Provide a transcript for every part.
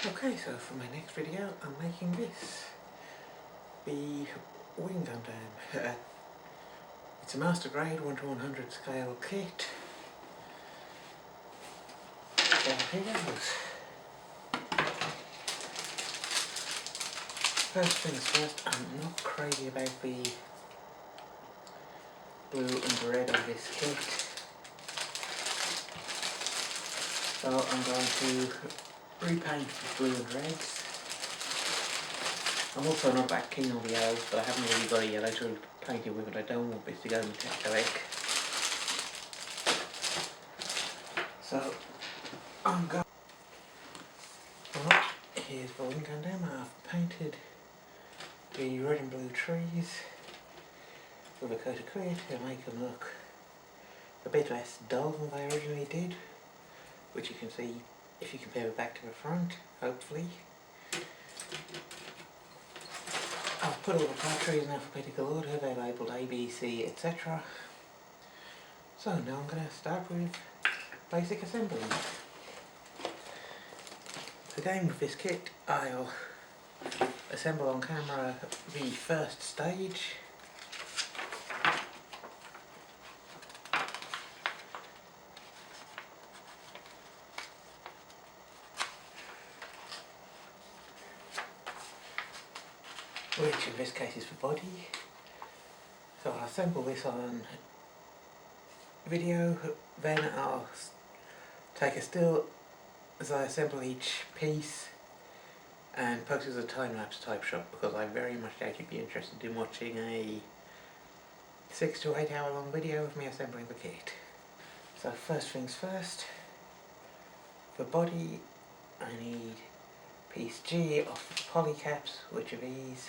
Okay, so for my next video I'm making this, the Wing Gundam. It's a Master Grade 1:100 scale kit. So here goes. First things first, I'm not crazy about the blue and red of this kit. So I'm going to repaint the blue and reds. I'm also not that keen on the yellows, but I haven't really got a yellow to paint it with, but I don't want this to go metallic. So I'm going. Well, here's the Wing Gundam. I've painted the red and blue trees with a coat of clear to make them look a bit less dull than they originally did, which you can see if you compare it back to the front, hopefully. I've put all the part trees in alphabetical order, they're labelled A, B, C, etc. So now I'm going to start with basic assembly. Again with this kit I'll assemble on camera the first stage. Which in this case is the body. So I'll assemble this on video, then I'll take a still as I assemble each piece and post as a time-lapse type shot, because I very much doubt you'd be interested in watching a 6 to 8 hour long video of me assembling the kit. So first things first, for body I need piece G of the polycaps, which are these.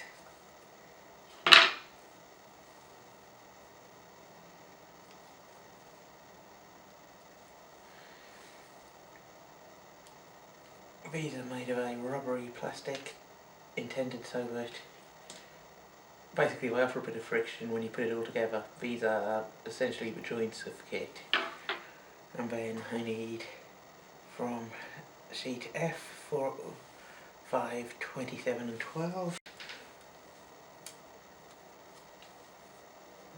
These are made of a rubbery plastic, intended so that basically they offer a bit of friction when you put it all together. These are essentially the joints of the kit. And then I need from sheet F 4, 5, 27 and 12.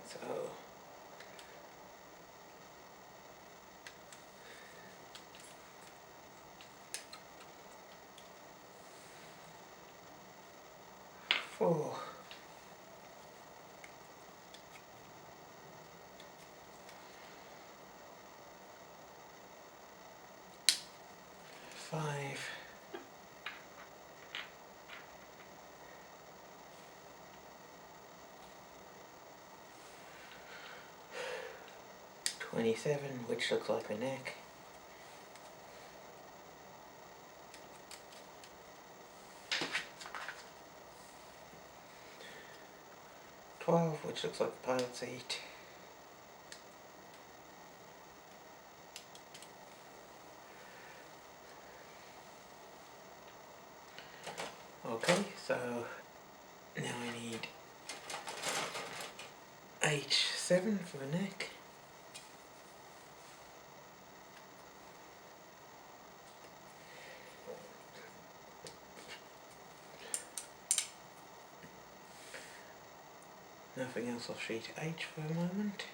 So four, 5, 27, which looks like a neck. 12, which looks like a pilot seat. 'Okay, so now I need H7 for the neck. Nothing else off sheet H for the moment.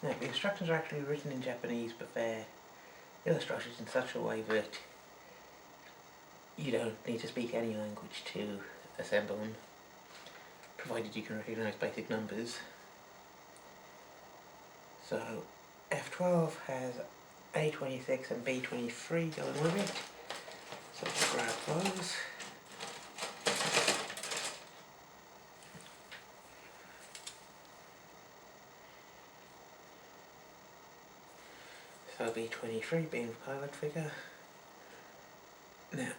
Now, the instructions are actually written in Japanese, but they're illustrated in such a way that you don't need to speak any language to assemble them, provided you can recognise basic numbers. So F12 has A26 and B23 going with it, so I'll grab those. So B23 being the pilot figure. Now,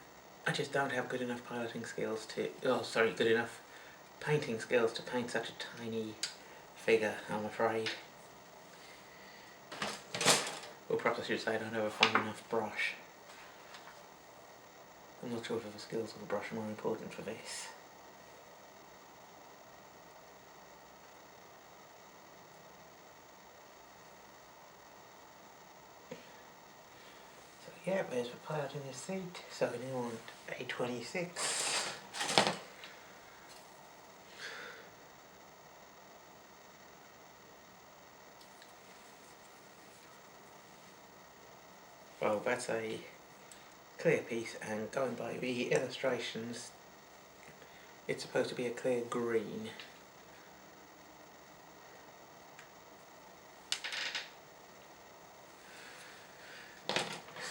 I just don't have good enough piloting skills to, good enough painting skills to paint such a tiny figure, I'm afraid. Or perhaps I should say I don't have a fine enough brush. I'm not sure if the skills of the brush are more important for this. So yeah, there's the pilot in his seat. So we now want A26. Well, that's a clear piece, and going by the illustrations, it's supposed to be a clear green.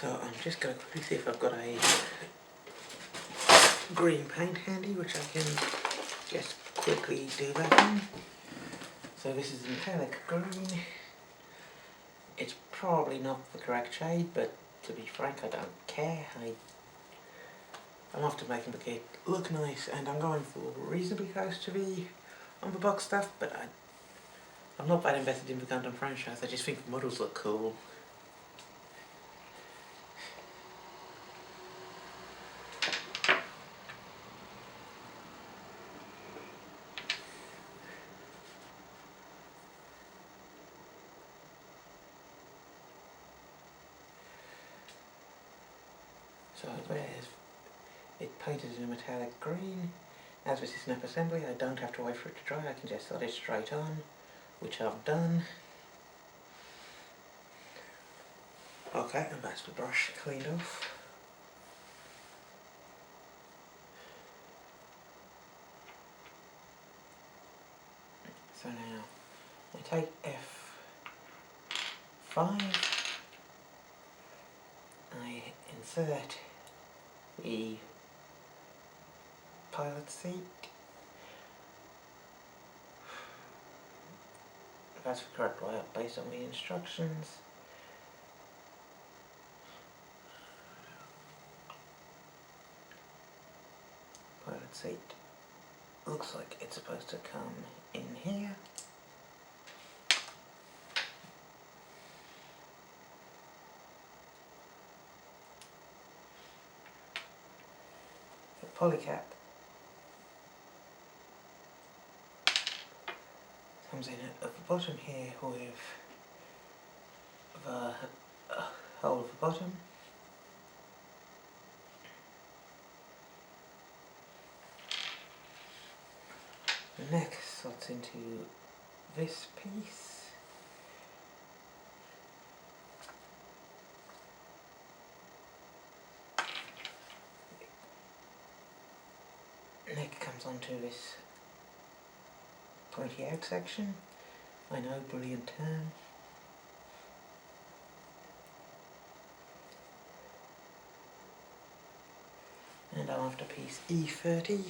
So I'm just going to quickly see if I've got a green paint handy, which I can just quickly do that in. So this is metallic green. It's probably not the correct shade, but to be frank, I don't care. I'm after making the kit look nice, and I'm going for reasonably close to the on the box stuff, but I'm not that invested in the Gundam franchise. I just think the models look cool. So there's it painted in a metallic green. As this is snap assembly, I don't have to wait for it to dry. I can just slot it straight on, which I've done. Okay, and that's the brush cleaned off. So now I take F5, I insert the pilot seat. That's the correct layout based on the instructions. Pilot seat looks like it's supposed to come in here. The polycap comes in at the bottom here with the hole at the bottom. The neck slots into this piece. Neck comes onto this pointy out section. I know, brilliant term. And I'm after piece E30.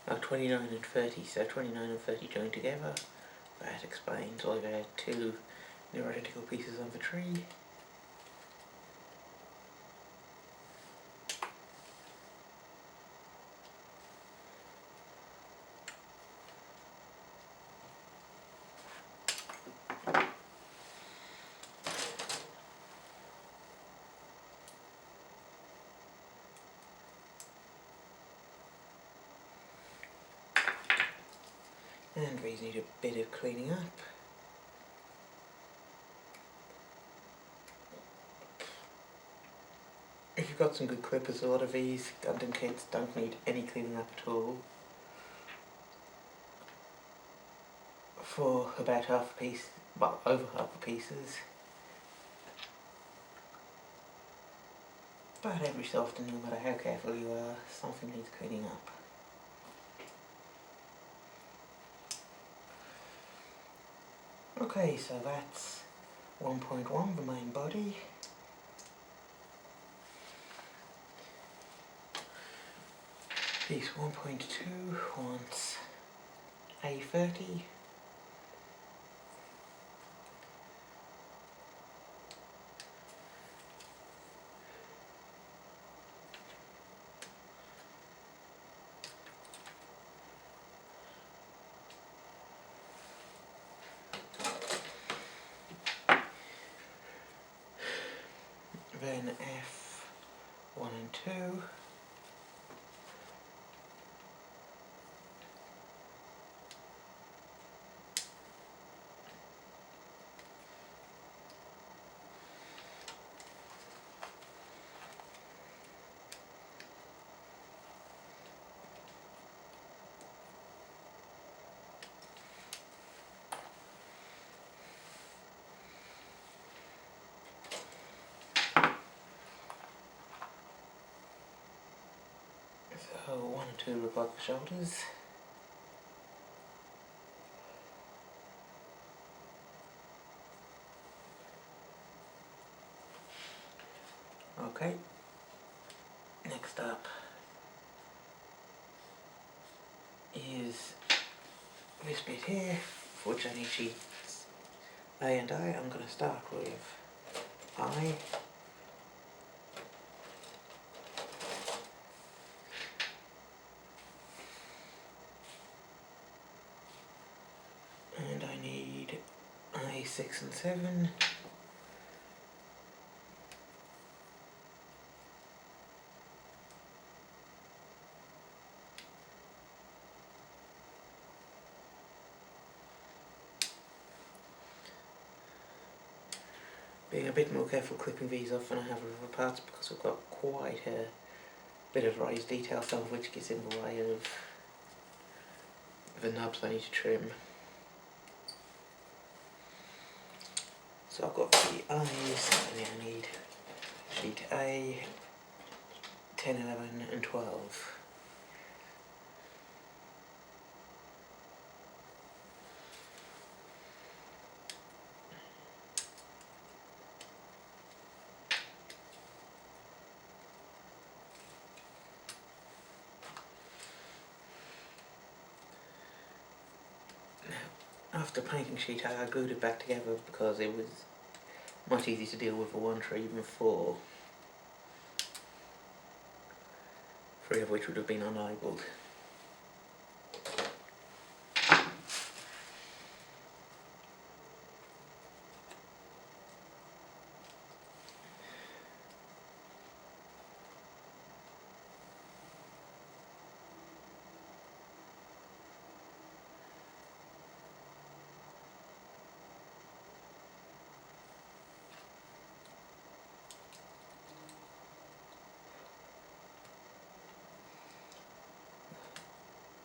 Oh, 29 and 30, so 29 and 30 joined together. That explains why there are two near identical pieces of the tree. And these need a bit of cleaning up. If you've got some good clippers, a lot of these Gundam kits don't need any cleaning up at all. For about half a piece, well, over half the pieces. But every so often, no matter how careful you are, something needs cleaning up. Okay, so that's 1.1, the main body. Piece 1.2 wants A30. then F1 and 2. So 1 and 2 look like the shoulders. Okay, next up is this bit here, which I need sheets A and I. I'm going to start with I. And I need I6 and 7. Being a bit more careful clipping these off than I have with other parts because I've got quite a bit of raised detail, some of which gets in the way of the nubs I need to trim. So I've got the eyes, and then I need sheet A, 10, 11 and 12. After painting sheet A, I glued it back together because it was much easier to deal with for 1 tree than 4. 3 of which would have been unlabelled.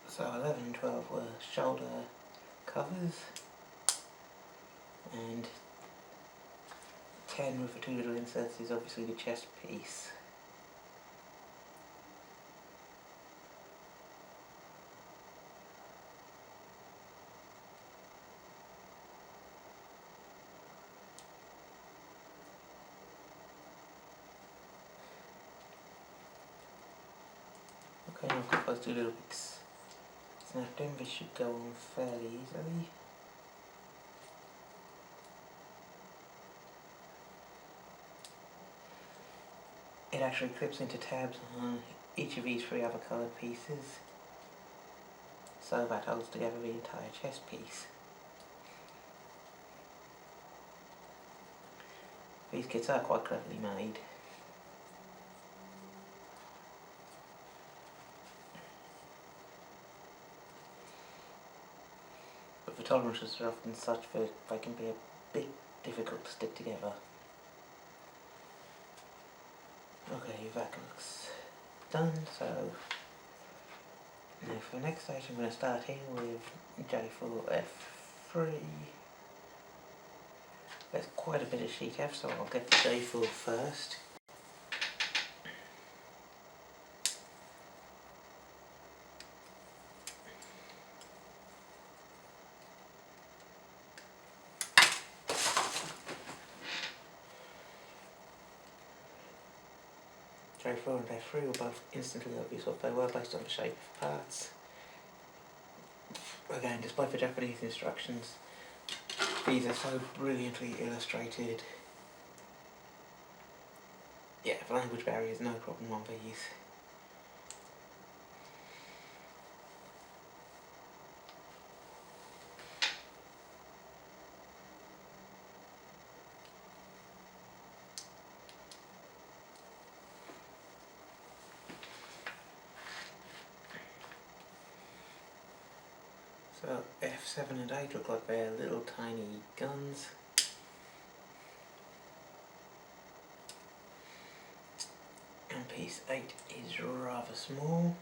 So 11 and 12 were shoulder covers, and 10 with the 2 little inserts is obviously the chest piece. Okay, now I've got those 2 little bits snapped in. This should go on fairly easily. It actually clips into tabs on each of these 3 other coloured pieces, so that holds together the entire chest piece. These kits are quite cleverly made. But the tolerances are often such that they can be a bit difficult to stick together. Okay, that looks done, so now for the next stage I'm going to start here with J4F3. There's quite a bit of sheet F, so I'll get the J4 first. J4 and J3 were both instantly obvious what they were based on the shape of parts. Again, despite the Japanese instructions, these are so brilliantly illustrated. Yeah, the language barrier is no problem on these. So F7 and 8 look like they're little tiny guns. And piece 8 is rather small.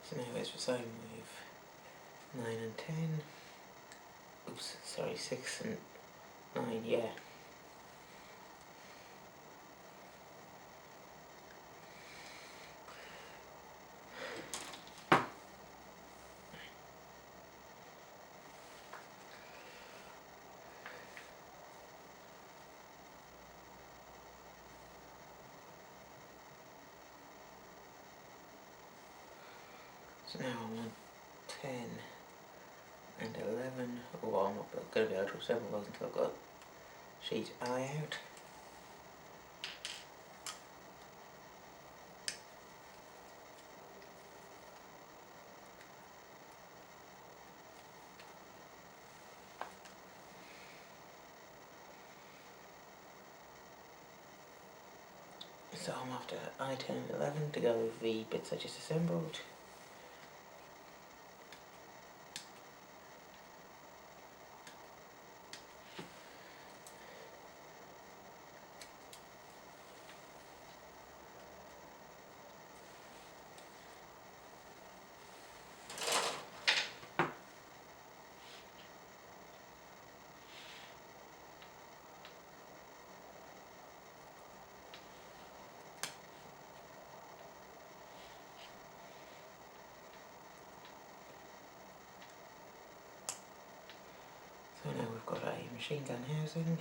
So now it's the same with 9 and 10. Oops, sorry, 6 and 9, yeah. So now I'm on 10 and 11. Oh, I'm not going to be able to assemble those until I've got sheet I out. So I'm after I10 and 11 to go with the bits I just assembled. So now we've got a machine gun housing.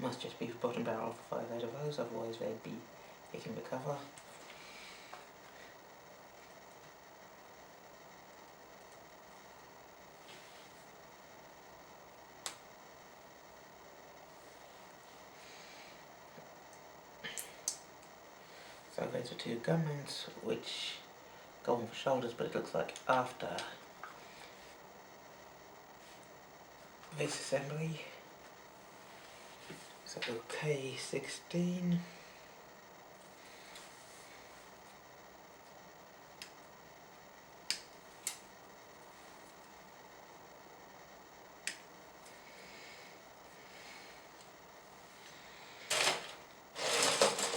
Must just be the bottom barrel for 5 out of those, otherwise they'd be hitting the cover. So those are 2 gun mounts which go on for shoulders, but it looks like after this assembly. So K16.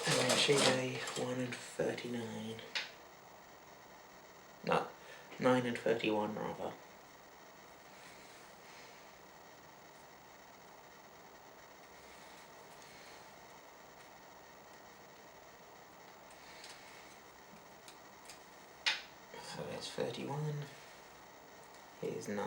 And then sheet A 1 and 39. No, 9 and 31 rather. So that's 31. Here's 9.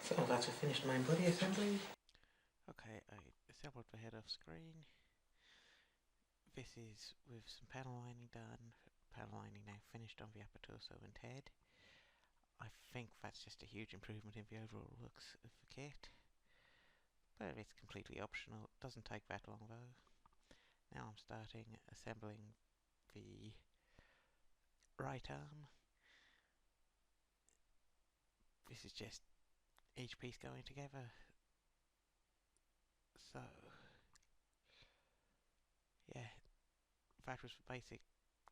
So that's a finished main body assembly. Okay, I assembled the head off screen. This is with some panel lining done. Panel lining now finished on the upper torso and head. I think that's just a huge improvement in the overall looks of the kit. But it's completely optional. It doesn't take that long though. Now I'm starting assembling the right arm. This is just each piece going together. So yeah, that was the basic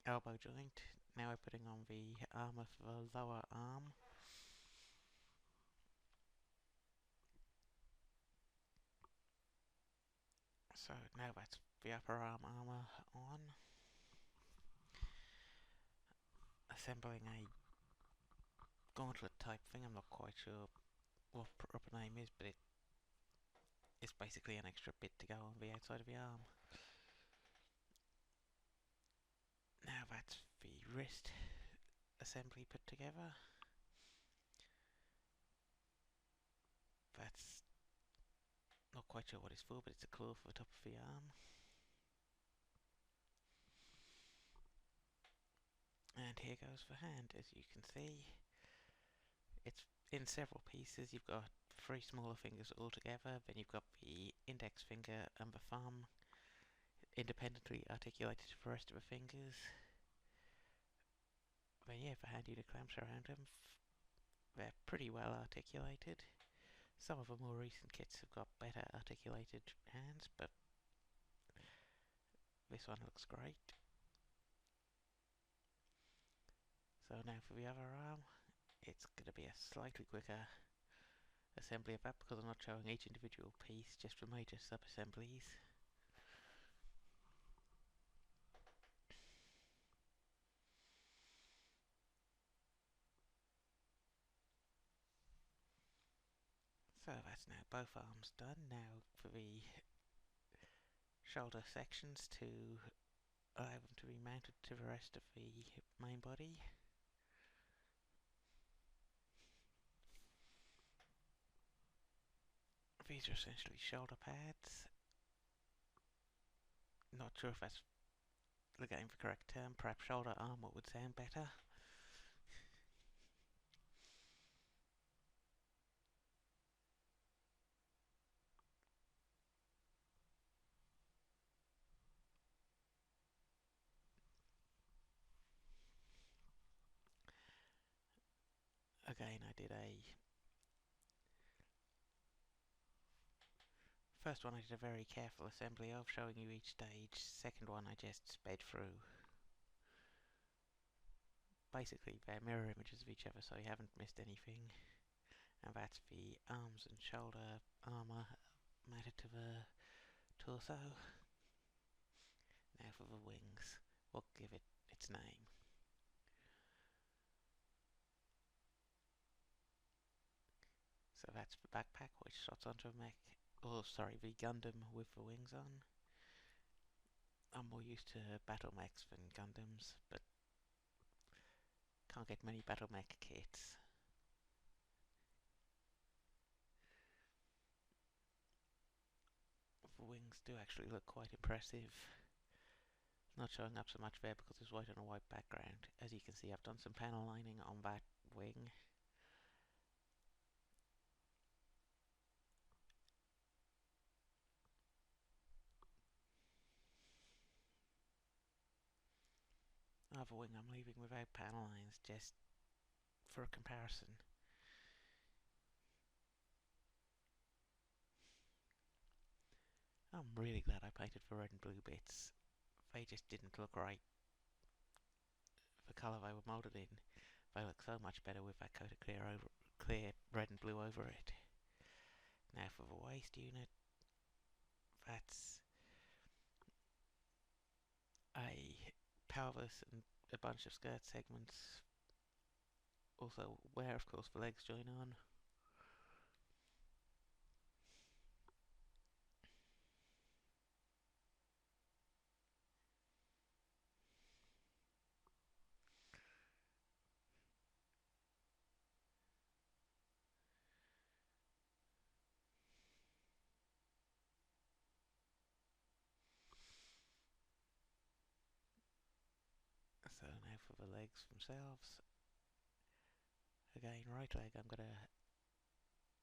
elbow joint. Now we're putting on the armour for the lower arm. So now that's the upper arm armour on. Assembling a gauntlet type thing, I'm not quite sure what the proper name is, but it's basically an extra bit to go on the outside of the arm. Now that's the wrist assembly put together. That's not quite sure what it's for, but it's a claw for the top of the arm. And here goes the hand. As you can see, it's in several pieces. You've got 3 smaller fingers all together, then you've got the index finger and the thumb independently articulated to the rest of the fingers. Then yeah, the hand unit clamps around them. They're pretty well articulated. Some of the more recent kits have got better articulated hands, but this one looks great. So now for the other arm, it's going to be a slightly quicker assembly of that because I'm not showing each individual piece, just the major sub-assemblies. So that's now both arms done. Now for the shoulder sections to allow them to be mounted to the rest of the main body. These are essentially shoulder pads. Not sure if that's the correct term. Perhaps shoulder armour would sound better. Again, I did a first one I did a very careful assembly of, showing you each stage. Second one I just sped through. Basically they're mirror images of each other, so you haven't missed anything. And that's the arms and shoulder armour mounted to the torso. Now for the wings. We'll give it its name. So that's the backpack which slots onto a mech. Oh, sorry, the Gundam with the wings on. I'm more used to battle mechs than Gundams, but can't get many battle mech kits. The wings do actually look quite impressive. Not showing up so much there because it's white on a white background. As you can see, I've done some panel lining on that wing. Other wing I'm leaving without panel lines, just for a comparison. I'm really glad I painted the red and blue bits. They just didn't look right. The colour they were moulded in, they look so much better with that coat of clear red and blue over it. Now for the waist unit, that's a pelvis and a bunch of skirt segments. Also where of course the legs join on. So now for the legs themselves. Again, right leg, I'm going to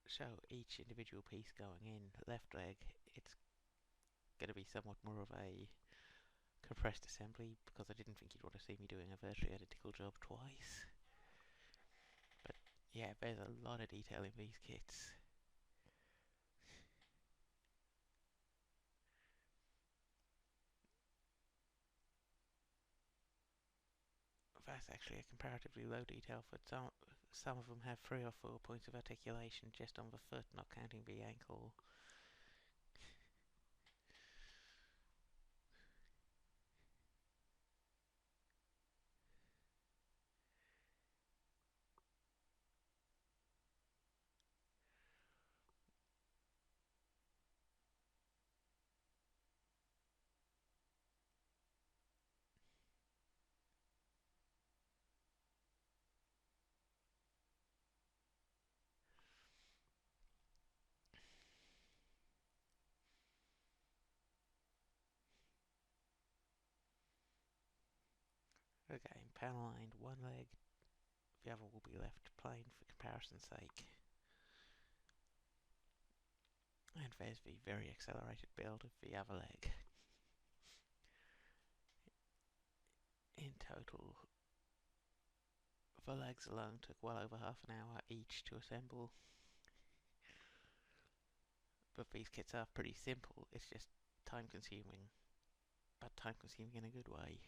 show each individual piece going in. Left leg, it's going to be somewhat more of a compressed assembly because I didn't think you'd want to see me doing a virtually identical job twice. But yeah, there's a lot of detail in these kits. that's actually a comparatively low detail, but some of them have 3 or 4 points of articulation just on the foot, not counting the ankle. Okay, panel lined one leg, the other will be left plain for comparison's sake. And there's the very accelerated build of the other leg. In total, the legs alone took well over half an hour each to assemble. But these kits are pretty simple, it's just time consuming, but time consuming in a good way.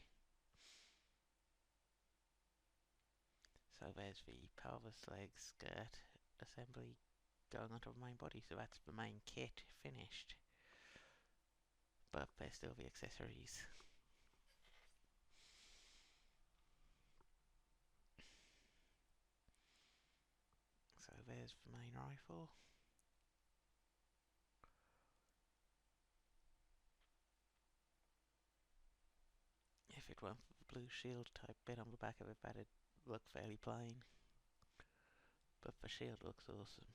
So there's the pelvis, legs, skirt assembly going onto the main body, so that's the main kit finished. But there's still the accessories. So there's the main rifle. If it weren't for the blue shield type bit on the back of it, that'd look fairly plain. But the shield looks awesome.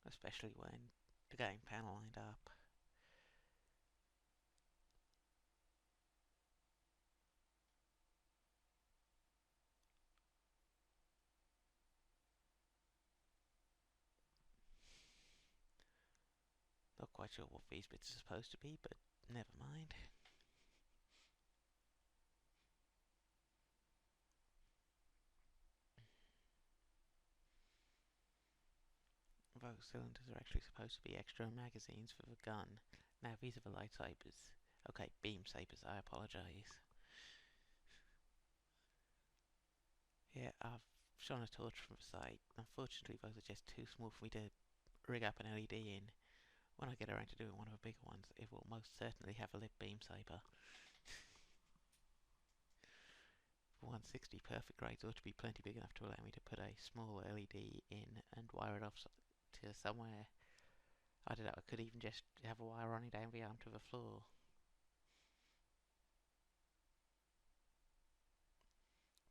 Especially when the game panel lined up. Not quite sure what these bits are supposed to be, but never mind. Those cylinders are actually supposed to be extra magazines for the gun. Now these are the lightsabers. Okay, beam sabers, I apologise. Yeah, I've shown a torch from the side. Unfortunately those are just too small for me to rig up an LED in. When I get around to doing one of the bigger ones, it will most certainly have a lit beam saber. The 160 perfect grades ought to be plenty big enough to allow me to put a small LED in and wire it off to somewhere. I don't know, I could even just have a wire running down the arm to the floor.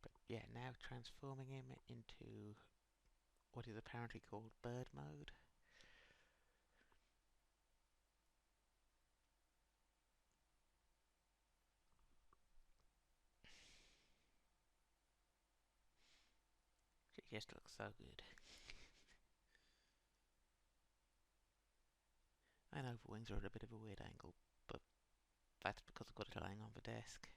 But yeah, now transforming him into what is apparently called bird mode. It just looks so good. I know the wings are at a bit of a weird angle, but that's because I've got it lying on the desk.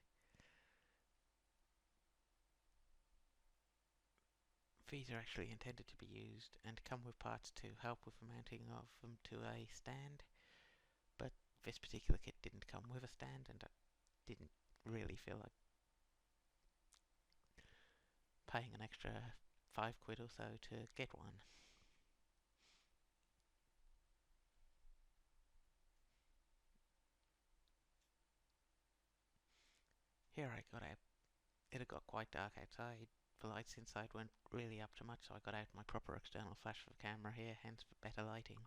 These are actually intended to be used and come with parts to help with the mounting of them to a stand, but this particular kit didn't come with a stand, and I didn't really feel like paying an extra £5 or so to get one. Here I got out. It had got quite dark outside. The lights inside weren't really up to much, so I got out my proper external flash for the camera here, hence for better lighting.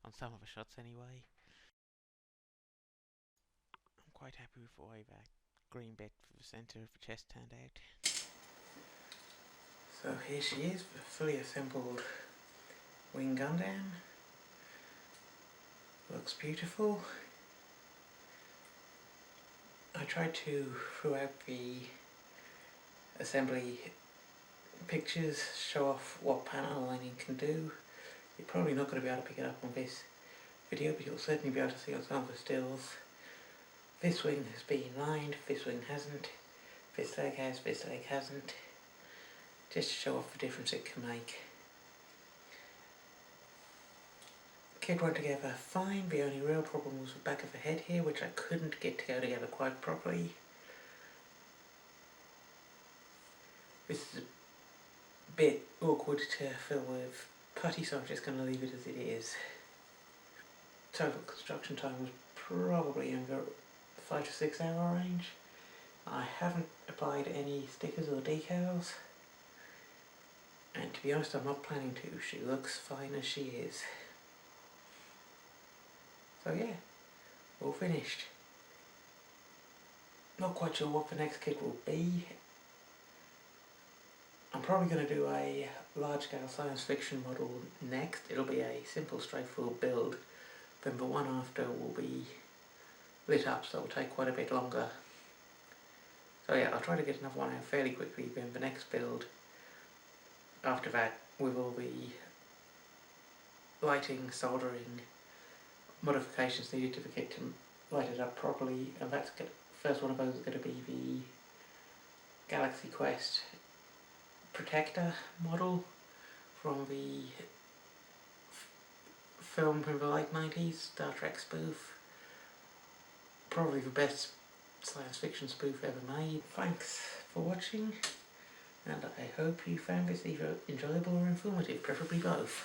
On some of the shots anyway. I'm quite happy with the way that green bit for the centre of the chest turned out. So here she is, the fully assembled Wing Gundam. Looks beautiful. I tried to, throughout the assembly pictures, show off what panel lining can do. You're probably not going to be able to pick it up on this video, but you'll certainly be able to see on some of the stills. This wing has been lined, this wing hasn't, this leg has, this leg hasn't. Just to show off the difference it can make. kit went together fine. The only real problem was the back of the head here, which I couldn't get to go together quite properly. This is a bit awkward to fill with putty, so I'm just going to leave it as it is. Total construction time was probably in the 5 to 6 hour range. I haven't applied any stickers or decals, and to be honest I'm not planning to. She looks fine as she is. So yeah, all finished. Not quite sure what the next kit will be. I'm probably going to do a large-scale science fiction model next. It'll be a simple, straightforward build. Then the one after will be lit up, so it'll take quite a bit longer. So yeah, I'll try to get another one out fairly quickly. Then the next build after that, with all the lighting, soldering, modifications needed to the kit to light it up properly, and that's first one of those is going to be the Galaxy Quest Protector model from the film from the late 90s, Star Trek spoof. Probably the best science fiction spoof ever made. Thanks for watching, and I hope you found this either enjoyable or informative, preferably both.